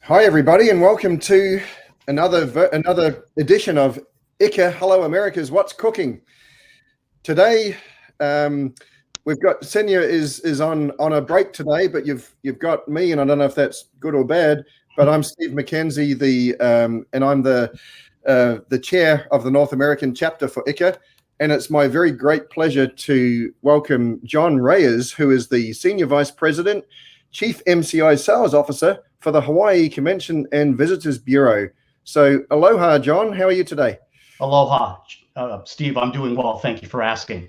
Hi, everybody, and welcome to another edition of ICA Hello America's What's Cooking. Today, we've got Senya is on a break today, but you've got me, and I don't know if that's good or bad. But I'm Steve McKenzie, and I'm the chair of the North American chapter for ICA, and it's my very great pleasure to welcome John Reyes, who is the Senior Vice President, Chief MCI Sales Officer for the Hawaii Convention and Visitors Bureau. So aloha, John. How are you today? Aloha, Steve. I'm doing well. Thank you for asking.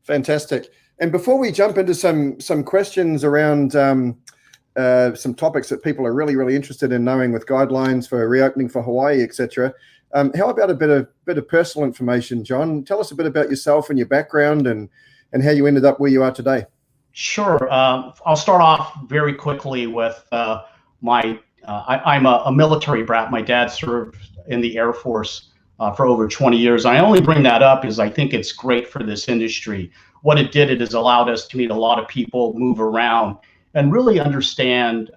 Fantastic. And before we jump into some questions around some topics that people are really interested in knowing with guidelines for reopening for Hawaii, etc., how about a bit of personal information, John? Tell us a bit about yourself and your background and how you ended up where you are today. Sure. I'll start off very quickly with I'm a military brat. My dad served in the Air Force for over 20 years. I only bring that up because I think it's great for this industry. What it did, it has allowed us to meet a lot of people, move around, and really understand,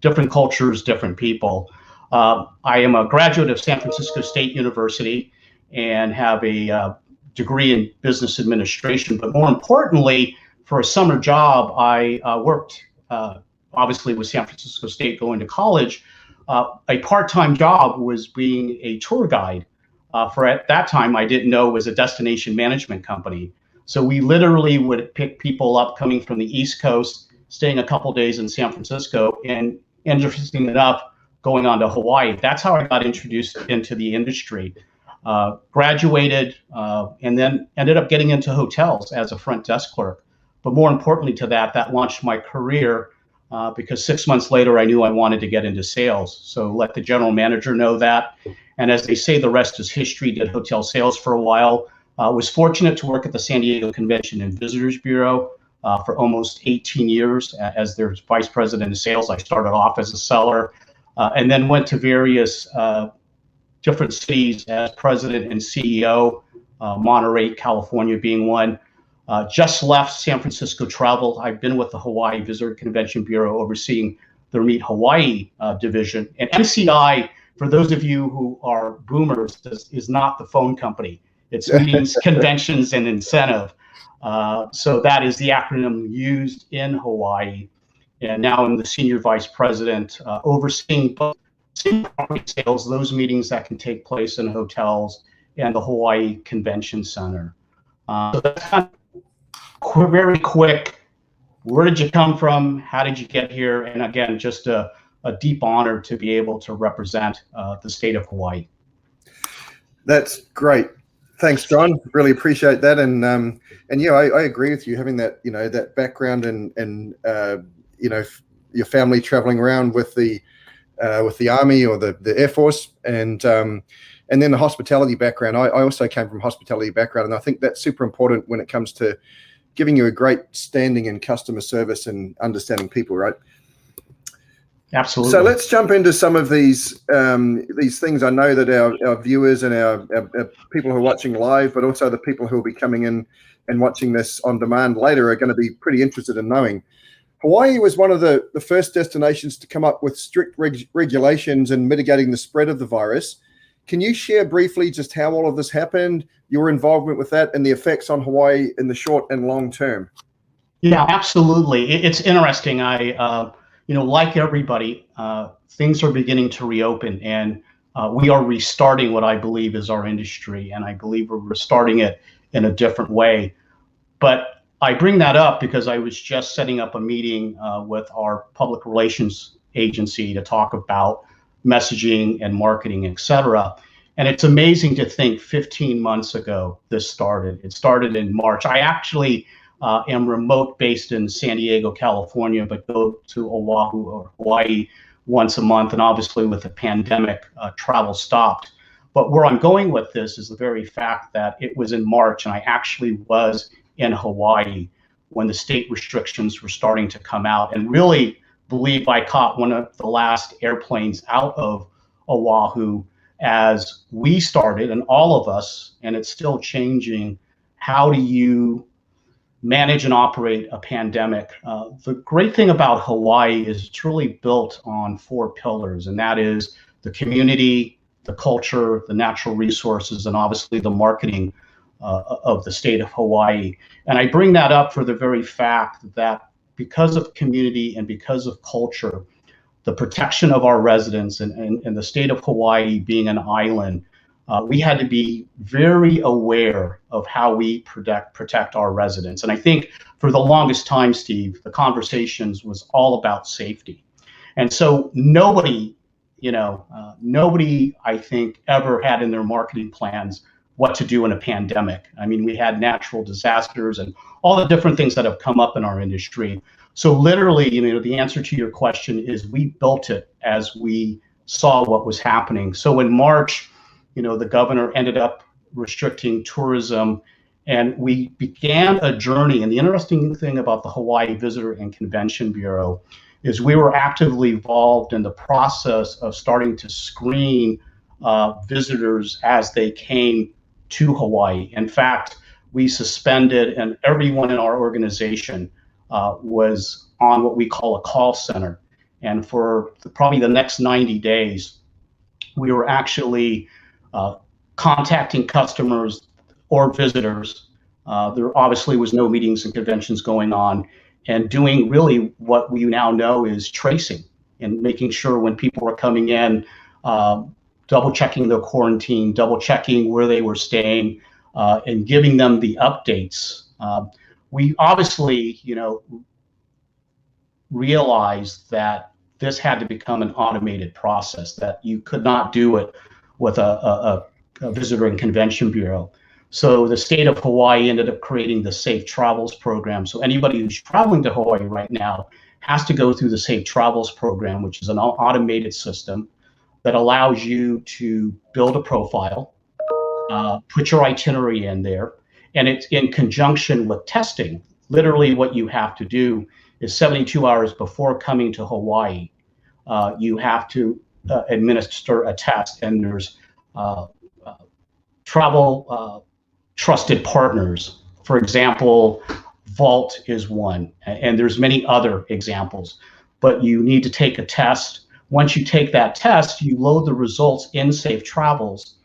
different cultures, different people. I am a graduate of San Francisco State University and have a degree in business administration. But more importantly, for a summer job, I worked obviously with San Francisco State going to college. A part-time job was being a tour guide for, at that time, I didn't know, was a destination management company. So we literally would pick people up coming from the East Coast, staying a couple days in San Francisco, and interesting enough, going on to Hawaii. That's how I got introduced into the industry. Graduated and then ended up getting into hotels as a front desk clerk. But more importantly to that launched my career because 6 months later, I knew I wanted to get into sales. So let the general manager know that. And as they say, the rest is history. Did hotel sales for a while. Was fortunate to work at the San Diego Convention and Visitors Bureau for almost 18 years as their vice president of sales. I started off as a seller and then went to various different cities as president and CEO, Monterey, California being one. Just left San Francisco travel. I've been with the Hawaii Visitor Convention Bureau overseeing the Meet Hawaii division. And MCI, for those of you who are boomers, is not the phone company. It's meetings, conventions, and incentive. So that is the acronym used in Hawaii. And now I'm the senior vice president overseeing both property sales, those meetings that can take place in hotels, and the Hawaii Convention Center. So that's kind of very quick. Where did you come from? How did you get here? And again, just a deep honor to be able to represent the state of Hawaii. That's great. Thanks, John. Really appreciate that. And yeah, I agree with you, having that, that background and your family traveling around with the Army or the Air Force, and then the hospitality background. I also came from hospitality background, and I think that's super important when it comes to giving you a great standing in customer service and understanding people, right? Absolutely. So let's jump into some of these things. I know that our viewers and our people who are watching live, but also the people who will be coming in and watching this on demand later are going to be pretty interested in knowing. Hawaii was one of the first destinations to come up with strict regulations and mitigating the spread of the virus. Can you share briefly just how all of this happened, your involvement with that, and the effects on Hawaii in the short and long term? Yeah, absolutely. It's interesting. Like everybody, things are beginning to reopen, and we are restarting what I believe is our industry, and I believe we're restarting it in a different way. But I bring that up because I was just setting up a meeting with our public relations agency to talk about messaging and marketing, et cetera. And it's amazing to think 15 months ago this started. It started in March. I actually am remote based in San Diego, California, but go to Oahu or Hawaii once a month. And obviously with the pandemic, travel stopped. But where I'm going with this is the very fact that it was in March and I actually was in Hawaii when the state restrictions were starting to come out, and really believe I caught one of the last airplanes out of Oahu as we started, and all of us, and it's still changing, how do you manage and operate a pandemic. The great thing about Hawaii is it's really built on 4 pillars, and that is the community, the culture, the natural resources, and obviously the marketing of the state of Hawaii. And I bring that up for the very fact that because of community and because of culture, the protection of our residents and the state of Hawaii being an island, we had to be very aware of how we protect our residents. And I think for the longest time, Steve, the conversations was all about safety. And so nobody, I think, ever had in their marketing plans what to do in a pandemic. I mean, we had natural disasters and all the different things that have come up in our industry. So literally, the answer to your question is we built it as we saw what was happening. So in March, the governor ended up restricting tourism, and we began a journey. And the interesting thing about the Hawaii Visitor and Convention Bureau is we were actively involved in the process of starting to screen visitors as they came to Hawaii. In fact, we suspended, and everyone in our organization was on what we call a call center. And for probably the next 90 days, we were actually contacting customers or visitors. There obviously was no meetings and conventions going on, and doing really what we now know is tracing and making sure when people were coming in, double checking their quarantine, double checking where they were staying, and giving them the updates. We obviously, realized that this had to become an automated process, that you could not do it with a visitor and convention bureau. So the state of Hawaii ended up creating the Safe Travels program. So anybody who's traveling to Hawaii right now has to go through the Safe Travels program, which is an automated system that allows you to build a profile, put your itinerary in there, and it's in conjunction with testing. Literally what you have to do is 72 hours before coming to Hawaii, you have to administer a test, and there's travel trusted partners. For example, Vault is one, and there's many other examples, but you need to take a test. Once you take that test, you load the results in Safe Travels.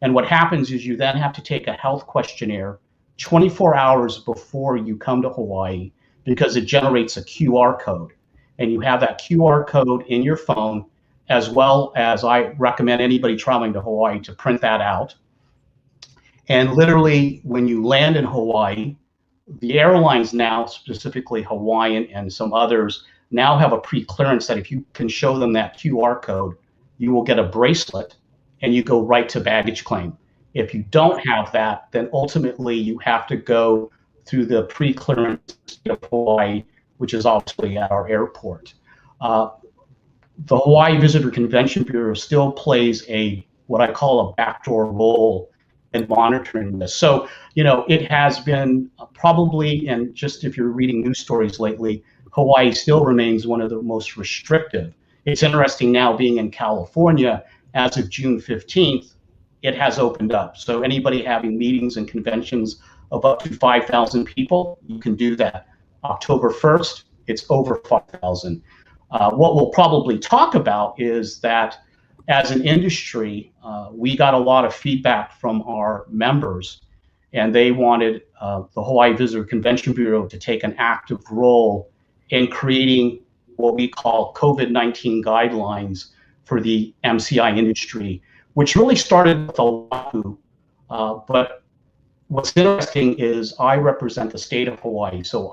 And what happens is you then have to take a health questionnaire 24 hours before you come to Hawaii, because it generates a QR code. And you have that QR code in your phone, as well as I recommend anybody traveling to Hawaii to print that out. And literally, when you land in Hawaii, the airlines now, specifically Hawaiian and some others, now have a pre-clearance that if you can show them that QR code, you will get a bracelet and you go right to baggage claim. If you don't have that, then ultimately you have to go through the pre-clearance of Hawaii, which is obviously at our airport. The Hawaii Visitor Convention Bureau still plays what I call a backdoor role in monitoring this. So, it has been probably, and just if you're reading news stories lately, Hawaii still remains one of the most restrictive. It's interesting now being in California, as of June 15th, it has opened up. So anybody having meetings and conventions of up to 5,000 people, you can do that. October 1st, it's over 5,000. What we'll probably talk about is that as an industry, we got a lot of feedback from our members, and they wanted the Hawaii Visitor Convention Bureau to take an active role in creating what we call COVID-19 guidelines for the MCI industry, which really started with Oahu. But what's interesting is I represent the state of Hawaii, so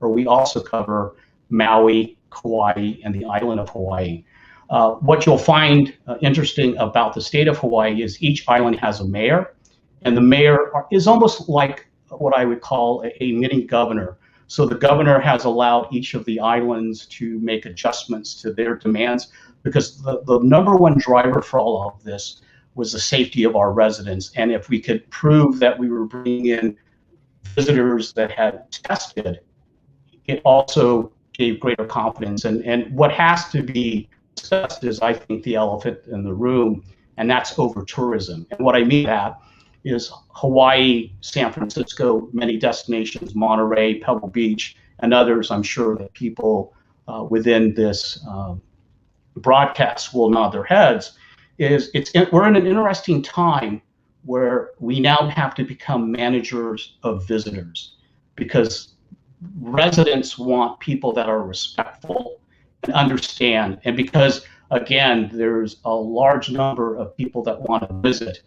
we also cover Maui, Kauai, and the island of Hawaii. What you'll find interesting about the state of Hawaii is each island has a mayor, and the mayor is almost like what I would call a mini governor. So the governor has allowed each of the islands to make adjustments to their demands, because the number one driver for all of this was the safety of our residents. And if we could prove that we were bringing in visitors that had tested, it also gave greater confidence. And what has to be discussed is, I think, the elephant in the room, and that's over tourism. And what I mean by that is Hawaii, San Francisco, many destinations, Monterey, Pebble Beach, and others. I'm sure that people within this broadcast will nod their heads. We're in an interesting time where we now have to become managers of visitors, because residents want people that are respectful and understand, and because again there's a large number of people that want to visit,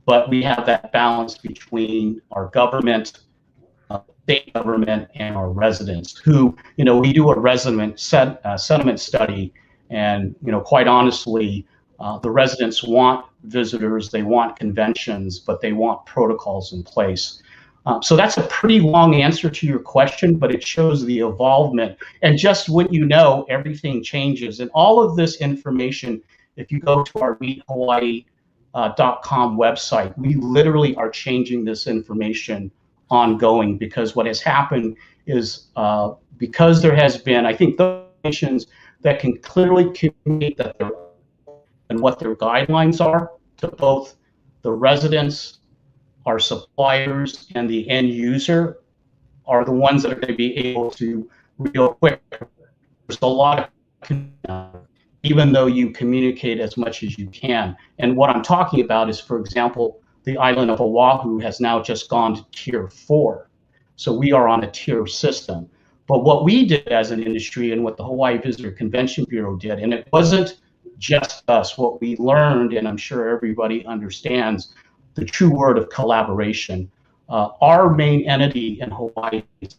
but we have that balance between our government, state government, and our residents, who, we do a resident sentiment study, and quite honestly, the residents want visitors, they want conventions, but they want protocols in place. So that's a pretty long answer to your question, but it shows the evolvement. And just when everything changes. And all of this information, if you go to our meethawaii.com website, we literally are changing this information ongoing, because what has happened is because there has been, I think, those nations that can clearly communicate that they're and what their guidelines are to both the residents, our suppliers, and the end user, are the ones that are going to be able to real quick. There's a lot of, even though you communicate as much as you can. And what I'm talking about is, for example, the island of Oahu has now just gone to Tier 4. So we are on a tier system. But what we did as an industry, and what the Hawaii Visitor Convention Bureau did, and it wasn't just us, what we learned, and I'm sure everybody understands the true word of collaboration. Our main entity in Hawaii is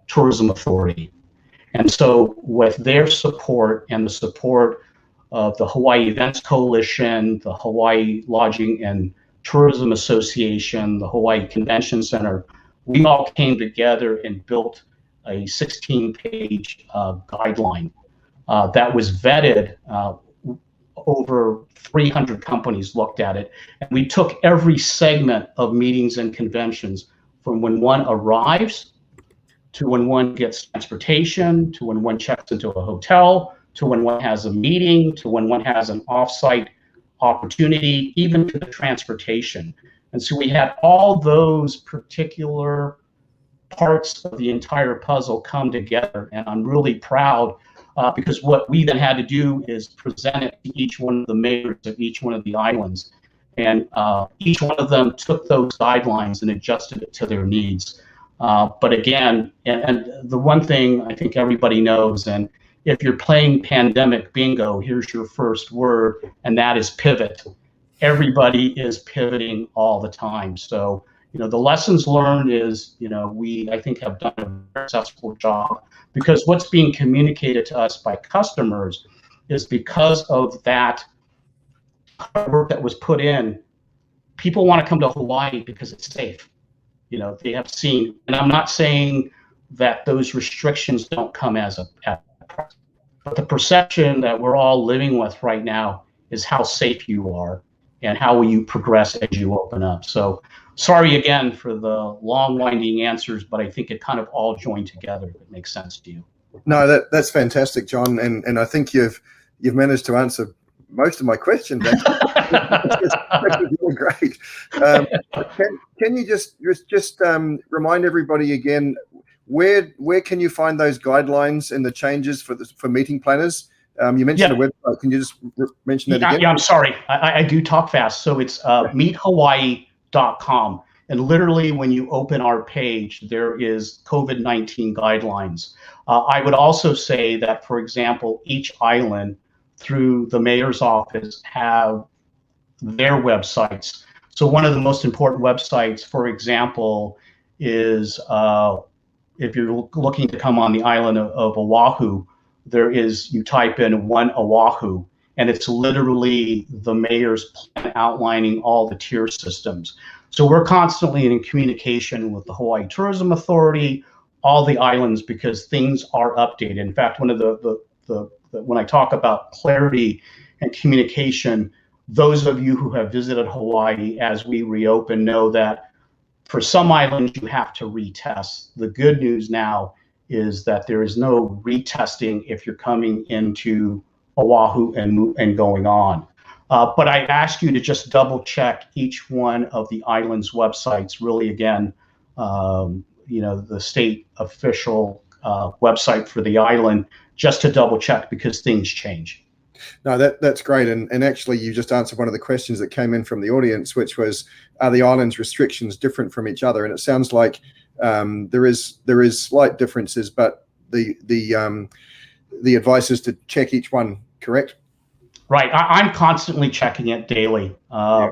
Tourism Authority. And so with their support and the support of the Hawaii Events Coalition, the Hawaii Lodging and Tourism Association, the Hawaii Convention Center, we all came together and built a 16-page guideline that was vetted. Over 300 companies looked at it, and we took every segment of meetings and conventions, from when one arrives, to when one gets transportation, to when one checks into a hotel, to when one has a meeting, to when one has an offsite opportunity, even to the transportation. And so we had all those particular parts of the entire puzzle come together, and I'm really proud, because what we then had to do is present it to each one of the mayors of each one of the islands, and each one of them took those guidelines and adjusted it to their needs. But again, and the one thing I think everybody knows, and if you're playing pandemic bingo, here's your first word, and that is pivot. Everybody is pivoting all the time. So, the lessons learned is, we, I think, have done a very successful job, because what's being communicated to us by customers is, because of that work that was put in, people want to come to Hawaii because it's safe. They have seen, and I'm not saying that those restrictions don't come as a but the perception that we're all living with right now is how safe you are and how will you progress as you open up. So sorry again for the long winding answers, but I think it kind of all joined together, if it makes sense to you. No, that's fantastic, John, and I think you've managed to answer most of my questions. That's really great. Can you just remind everybody again, where can you find those guidelines and the changes for meeting planners? You mentioned a website. Can you just mention that again? Yeah, I'm sorry. I do talk fast. So it's meethawaii.com. And literally, when you open our page, there is COVID-19 guidelines. I would also say that, for example, each island, through the mayor's office, have their websites. So one of the most important websites, for example, is if you're looking to come on the island of Oahu, you type in One Oahu, and it's literally the mayor's plan outlining all the tier systems. So we're constantly in communication with the Hawaii Tourism Authority, all the islands, because things are updated. In fact, one of when I talk about clarity and communication, those of you who have visited Hawaii as we reopen know that for some islands you have to retest. The good news now is that there is no retesting if you're coming into Oahu and going on. But I ask you to just double check each one of the island's websites. Really, again, the state official website for the island, just to double check because things change. No, that's great. And actually, you just answered one of the questions that came in from the audience, which was, are the island's restrictions different from each other? And it sounds like there is slight differences, but the advice is to check each one, correct? Right. I'm constantly checking it daily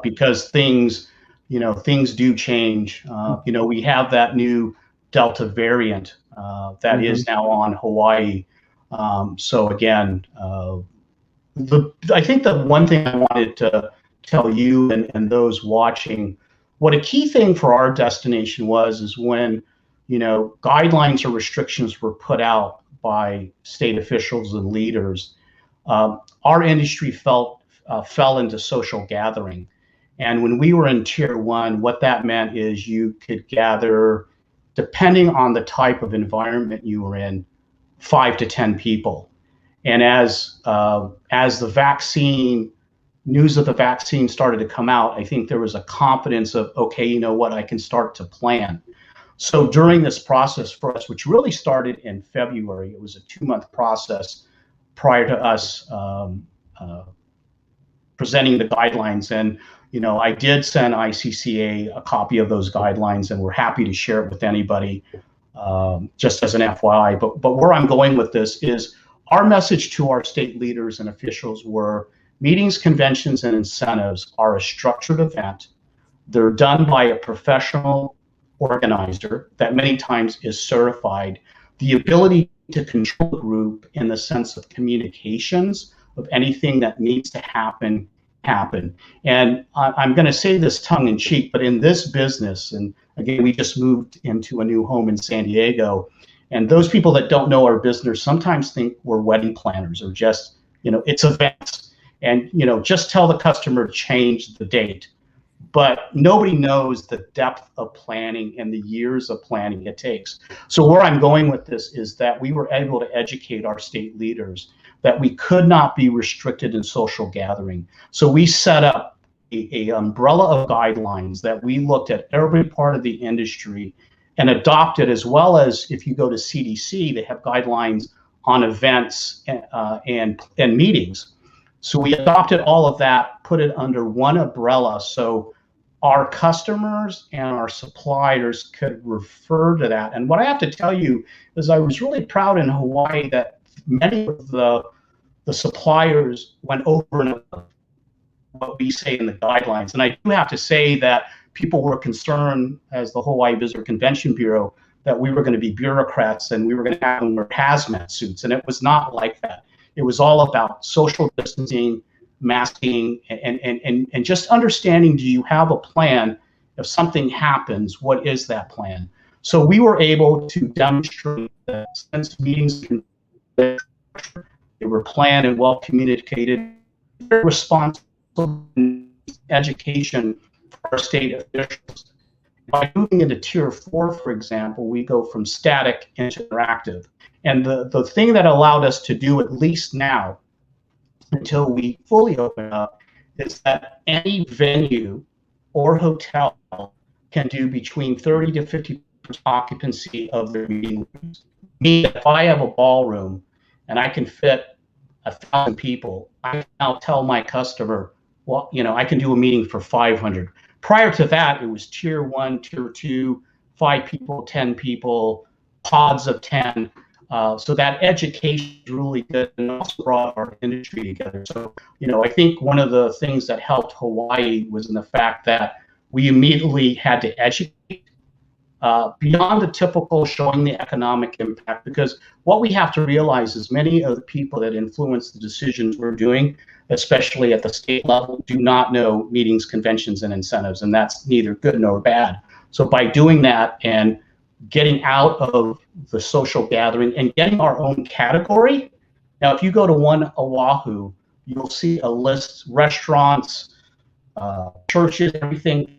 because things do change. We have that new Delta variant that is now on Hawaii. So again, I think the one thing I wanted to tell you and those watching, what a key thing for our destination is when, guidelines or restrictions were put out by state officials and leaders, our industry fell into social gathering. And when we were in Tier 1, what that meant is you could gather, depending on the type of environment you were in, 5 to 10 people. And as the news of the vaccine started to come out, I think there was a confidence of, okay, you know what, I can start to plan. So during this process for us, which really started in February, it was a 2-month process prior to us presenting the guidelines. And, I did send ICCA a copy of those guidelines, and we're happy to share it with anybody, just as an FYI. But where I'm going with this is our message to our state leaders and officials were meetings, conventions, and incentives are a structured event. They're done by a professional organizer that many times is certified. The ability to control the group in the sense of communications of anything that needs to happen. And I'm going to say this tongue in cheek, but in this business, and again, we just moved into a new home in San Diego, and those people that don't know our business sometimes think we're wedding planners or just, it's events. And, just tell the customer to change the date. But nobody knows the depth of planning and the years of planning it takes. So where I'm going with this is that we were able to educate our state leaders that we could not be restricted in social gathering. So we set up a umbrella of guidelines that we looked at every part of the industry and adopted, as well as if you go to CDC, they have guidelines on events and meetings. So we adopted all of that, put it under one umbrella, so our customers and our suppliers could refer to that. And what I have to tell you is I was really proud in Hawaii that many of the suppliers went over and above what we say in the guidelines. And I do have to say that people were concerned, as the Hawaii Visitor Convention Bureau, that we were going to be bureaucrats and we were going to have them wear hazmat suits. And it was not like that. It was all about social distancing, masking, and just understanding, do you have a plan? If something happens, what is that plan? So we were able to demonstrate that since meetings they were planned and well communicated, responsible education for our state officials. By moving into Tier 4, for example, we go from static into interactive. And the thing that allowed us to do, at least now, until we fully open up, is that any venue or hotel can do between 30 to 50% occupancy of their meeting rooms. If I have a ballroom and I can fit 1,000 people, I can now tell my customer, well, I can do a meeting for 500. Prior to that, it was Tier 1, Tier 2, 5 people, 10 people, pods of 10. So that education is really good and also brought our industry together. So, I think one of the things that helped Hawaii was in the fact that we immediately had to educate beyond the typical showing the economic impact, because what we have to realize is many of the people that influence the decisions we're doing, especially at the state level, do not know meetings, conventions, and incentives, and that's neither good nor bad. So by doing that and getting out of the social gathering and getting our own category. Now, if you go to One Oahu, you'll see a list, restaurants, churches, everything,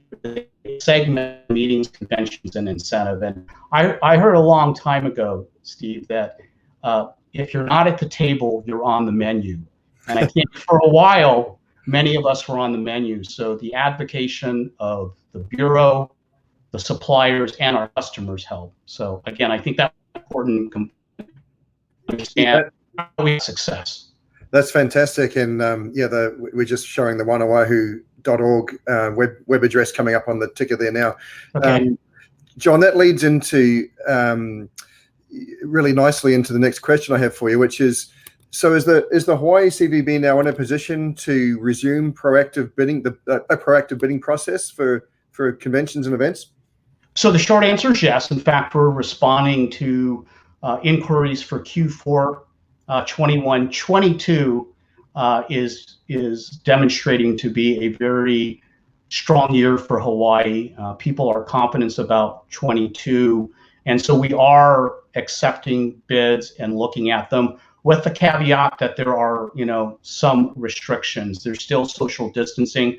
segment, meetings, conventions, and incentive. And I heard a long time ago, Steve, that if you're not at the table, you're on the menu. And I think for a while, many of us were on the menu. So the advocation of the Bureau, the suppliers, and our customers help. So again, I think that's important to understand how we have success. That's fantastic. And we're just showing the oneoahu.org web address coming up on the ticker there now. Okay. John, that leads into really nicely into the next question I have for you, which is, so is the Hawaii CVB now in a position to resume proactive bidding, a proactive bidding process for conventions and events? So the short answer is yes. In fact, we're responding to inquiries for Q4 21-22 is demonstrating to be a very strong year for Hawaii. People are confident about 22, and so we are accepting bids and looking at them, with the caveat that there are, some restrictions. There's still social distancing.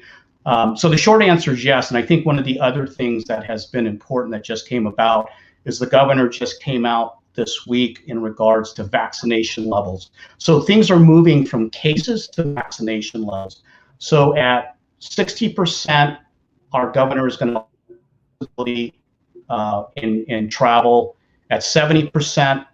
So the short answer is yes. And I think one of the other things that has been important that just came about is the governor just came out this week in regards to vaccination levels. So things are moving from cases to vaccination levels. So at 60%, our governor is going to in travel. At 70%,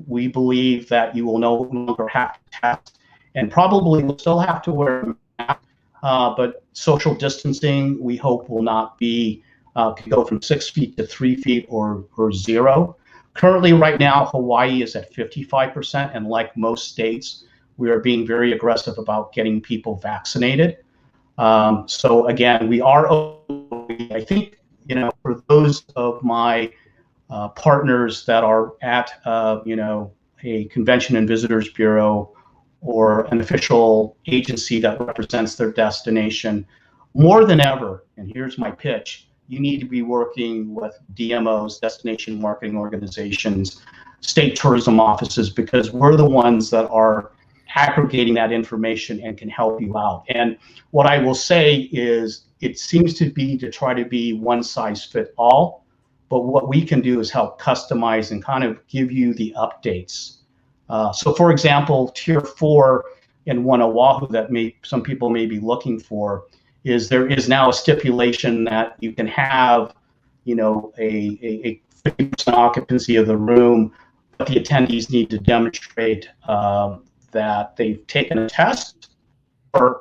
we believe that you will no longer have to test, and probably will still have to wear a mask, but social distancing, we hope, will not be, can go from 6 feet to 3 feet or 0. Currently, right now, Hawaii is at 55%, and like most states, we are being very aggressive about getting people vaccinated. So again, we are, I think, for those of my partners that are at, a Convention and Visitors Bureau or an official agency that represents their destination, more than ever, and here's my pitch, you need to be working with DMOs, destination marketing organizations, state tourism offices, because we're the ones that are aggregating that information and can help you out. And what I will say is, it seems to be to try to be one size fit all, but what we can do is help customize and kind of give you the updates. So for example, Tier 4 in One Oahu that some people may be looking for is there is now a stipulation that you can have, a 50% occupancy of the room, but the attendees need to demonstrate that they've taken a test or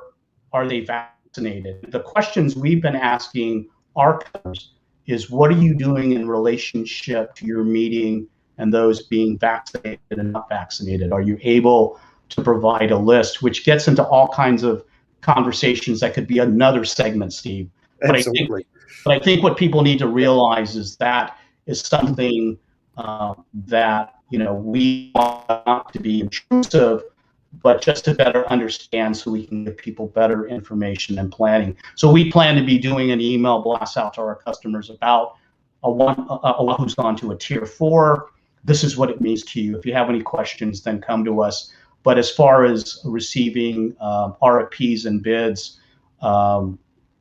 are they vaccinated. The questions we've been asking our customers is, what are you doing in relationship to your meeting and those being vaccinated and not vaccinated? Are you able to provide a list, which gets into all kinds of conversations that could be another segment, Steve. Absolutely. But I think what people need to realize is that is something that we want not to be intrusive, but just to better understand so we can give people better information and planning. So we plan to be doing an email blast out to our customers about a who's gone to a Tier 4. This is what it means to you. If you have any questions, then come to us. But as far as receiving RFPs and bids,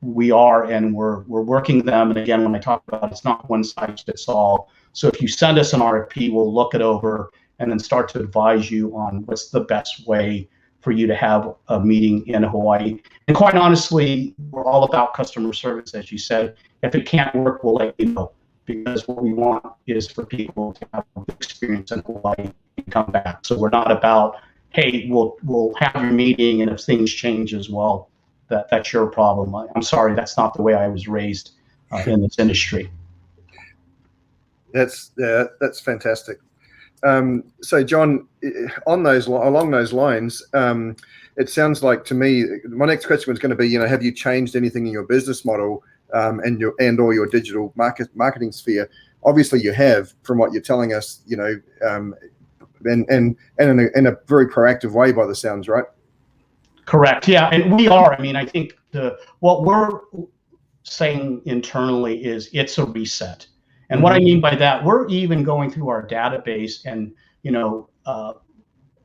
we are, and we're working them. And again, when I talk about it's not one size fits all. So if you send us an RFP, we'll look it over and then start to advise you on what's the best way for you to have a meeting in Hawaii. And quite honestly, we're all about customer service, as you said. If it can't work, we'll let you know, because what we want is for people to have an experience in Hawaii and come back. So we're not about, hey, we'll have your meeting, and if things change as well, that's your problem. I'm sorry, that's not the way I was raised in this industry. That's fantastic. So John, along those lines, it sounds like to me, my next question was going to be, have you changed anything in your business model and or your digital marketing sphere? Obviously you have, from what you're telling us, and in a very proactive way by the sounds, right? Correct. Yeah, and we are. I mean, I think what we're saying internally is it's a reset. And what I mean by that, we're even going through our database and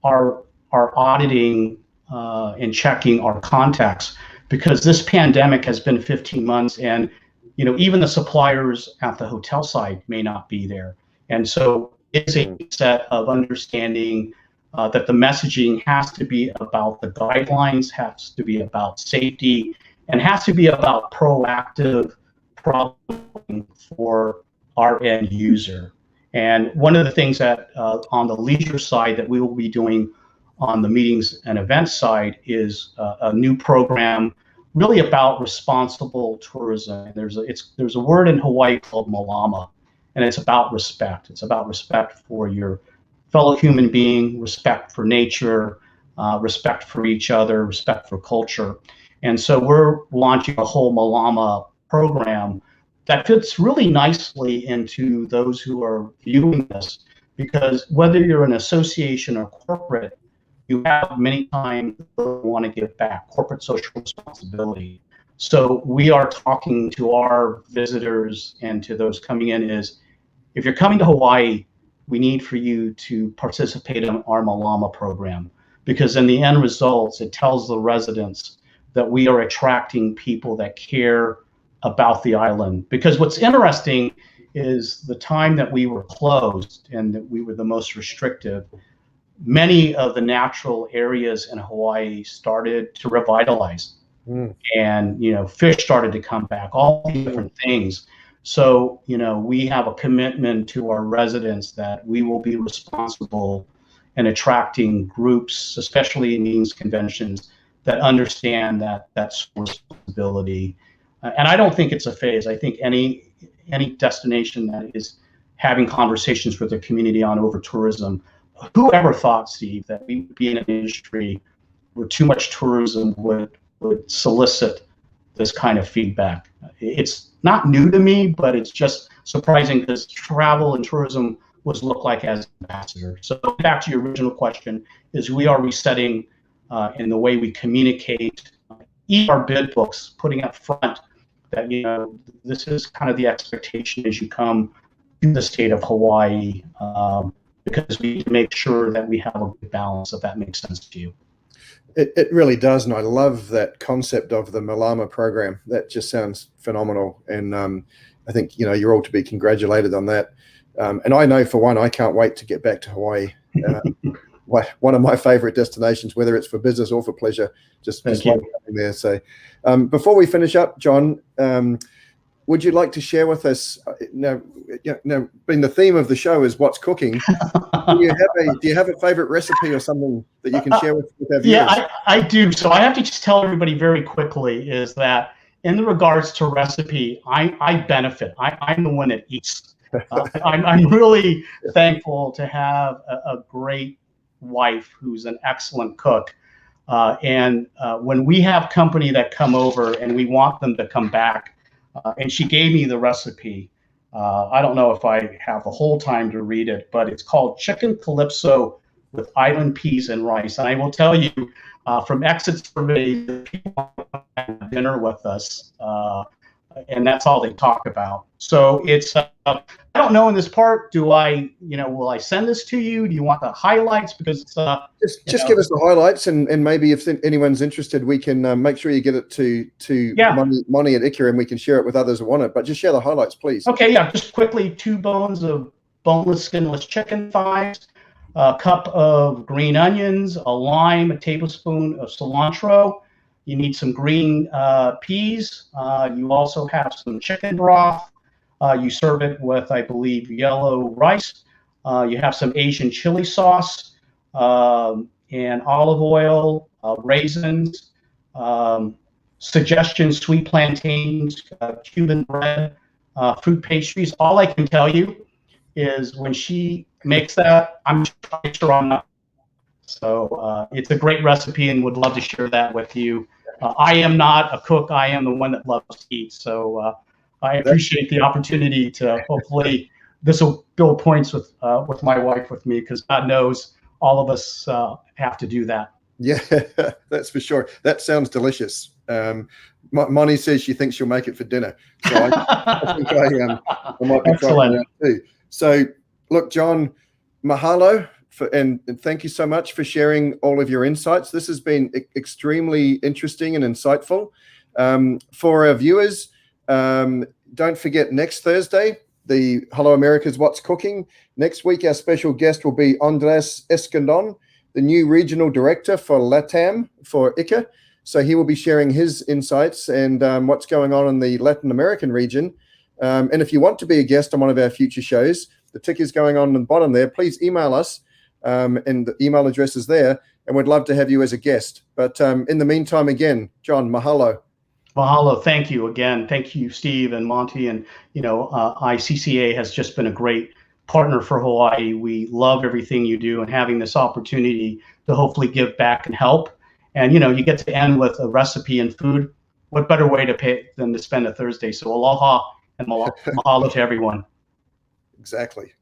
our auditing and checking our contacts, because this pandemic has been 15 months, and even the suppliers at the hotel side may not be there. And so it's a set of understanding that the messaging has to be about the guidelines, has to be about safety, and has to be about proactive problem for our end user. And one of the things that on the leisure side that we will be doing on the meetings and events side is a new program really about responsible tourism. There's a word in Hawaii called malama, and it's about respect. It's about respect for your fellow human being, respect for nature, respect for each other, respect for culture. And so we're launching a whole malama program that fits really nicely into those who are viewing this, because whether you're an association or corporate, you have many times want to give back, corporate social responsibility. So we are talking to our visitors and to those coming in is, if you're coming to Hawaii, we need for you to participate in our Malama program, because in the end results, it tells the residents that we are attracting people that care about the island. Because what's interesting is the time that we were closed and that we were the most restrictive, many of the natural areas in Hawaii started to revitalize. And, fish started to come back, all these different things. So, we have a commitment to our residents that we will be responsible in attracting groups, especially in meetings, conventions, that understand that responsibility. And I don't think it's a phase. I think any destination that is having conversations with their community on over-tourism, whoever thought, Steve, that we would be in an industry where too much tourism would solicit this kind of feedback. It's not new to me, but it's just surprising because travel and tourism was looked like as ambassador. So back to your original question, is we are resetting in the way we communicate, even our bid books, putting up front that, this is kind of the expectation as you come to the state of Hawaii, because we need to make sure that we have a good balance, if that makes sense to you. It really does, and I love that concept of the Malama program. That just sounds phenomenal, and I think you're all to be congratulated on that. And I know, for one, I can't wait to get back to Hawaii. One of my favorite destinations, whether it's for business or for pleasure. Just love coming there. So, before we finish up, John, would you like to share with us? Now, being the theme of the show is what's cooking. Do you have a favorite recipe or something that you can share with our viewers? Yeah, I do. So I have to just tell everybody very quickly is that in the regards to recipe, I benefit. I'm the one that eats. I'm really thankful to have a great wife who's an excellent cook. And when we have company that come over and we want them to come back, and she gave me the recipe. I don't know if I have the whole time to read it, but it's called Chicken Calypso with island peas and rice. And I will tell you, from exit survey, the people want to have dinner with us, and that's all they talk about. So it's, I don't know in this part, will I send this to you? Do you want the highlights? Because it's, just give us the highlights, and maybe if anyone's interested, we can make sure you get it to Moni at Ika, and we can share it with others who want it. But just share the highlights, please. Okay, yeah, just quickly, 2 bones of boneless, skinless chicken thighs, a cup of green onions, a lime, a tablespoon of cilantro. You need some green peas. You also have some chicken broth. You serve it with, I believe, yellow rice. You have some Asian chili sauce and olive oil, raisins, suggestion sweet plantains, Cuban bread, fruit pastries. All I can tell you is when she makes that, I'm sure I'm not. So it's a great recipe and would love to share that with you. I am not a cook. I am the one that loves to eat. So I appreciate the opportunity to hopefully this will build points with my wife with me, because God knows all of us have to do that. Yeah, that's for sure. That sounds delicious. Moni says she thinks she'll make it for dinner. So I think I might be trying that too. So look, John, mahalo. And thank you so much for sharing all of your insights. This has been extremely interesting and insightful. For our viewers, don't forget next Thursday, the Hello America's What's Cooking. Next week, our special guest will be Andres Escandon, the new regional director for LATAM for ICA. So he will be sharing his insights and what's going on in the Latin American region. And if you want to be a guest on one of our future shows, the tick is going on the bottom there. Please email us, and the email address is there, and we'd love to have you as a guest. But in the meantime, again, John, mahalo. Mahalo. Thank you again. Thank you, Steve and Monty. And, ICCA has just been a great partner for Hawaii. We love everything you do, and having this opportunity to hopefully give back and help. And, you get to end with a recipe and food. What better way to pay than to spend a Thursday? So aloha and mahalo to everyone. Exactly.